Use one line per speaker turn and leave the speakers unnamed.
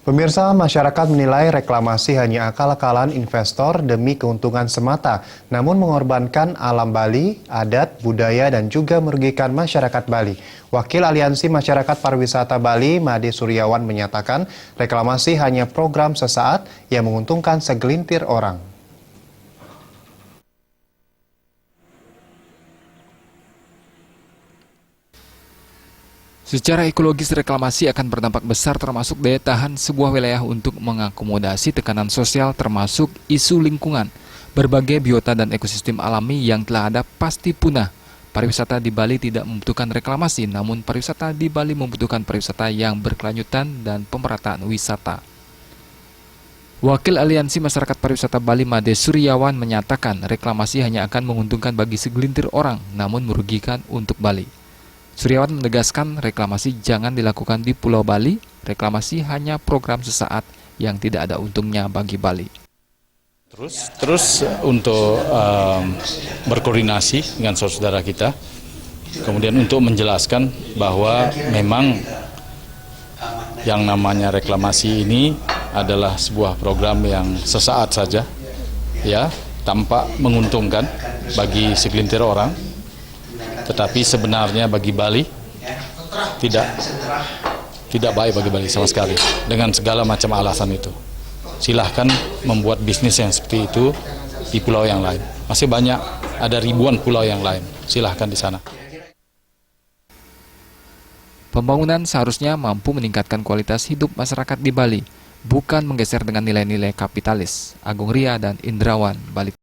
Pemirsa, masyarakat menilai reklamasi hanya akal-akalan investor demi keuntungan semata, namun mengorbankan alam Bali, adat, budaya, dan juga merugikan masyarakat Bali. Wakil Aliansi Masyarakat Pariwisata Bali, Made Suryawan, menyatakan reklamasi hanya program sesaat yang menguntungkan segelintir orang.
Secara ekologis, reklamasi akan berdampak besar termasuk daya tahan sebuah wilayah untuk mengakomodasi tekanan sosial termasuk isu lingkungan. Berbagai biota dan ekosistem alami yang telah ada pasti punah. Pariwisata di Bali tidak membutuhkan reklamasi, namun pariwisata di Bali membutuhkan pariwisata yang berkelanjutan dan pemerataan wisata. Wakil Aliansi Masyarakat Pariwisata Bali, Made Suryawan, menyatakan reklamasi hanya akan menguntungkan bagi segelintir orang, namun merugikan untuk Bali. Suryawan menegaskan reklamasi jangan dilakukan di Pulau Bali, reklamasi hanya program sesaat yang tidak ada untungnya bagi Bali.
Terus untuk berkoordinasi dengan saudara kita, kemudian untuk menjelaskan bahwa memang yang namanya reklamasi ini adalah sebuah program yang sesaat saja, ya, tampak menguntungkan bagi segelintir orang. Tetapi sebenarnya bagi Bali tidak baik bagi Bali sama sekali dengan segala macam alasan itu. Silahkan membuat bisnis yang seperti itu di pulau yang lain. Masih banyak, ada ribuan pulau yang lain. Silahkan di sana.
Pembangunan seharusnya mampu meningkatkan kualitas hidup masyarakat di Bali, bukan menggeser dengan nilai-nilai kapitalis. Agung Ria dan Indrawan, Bali.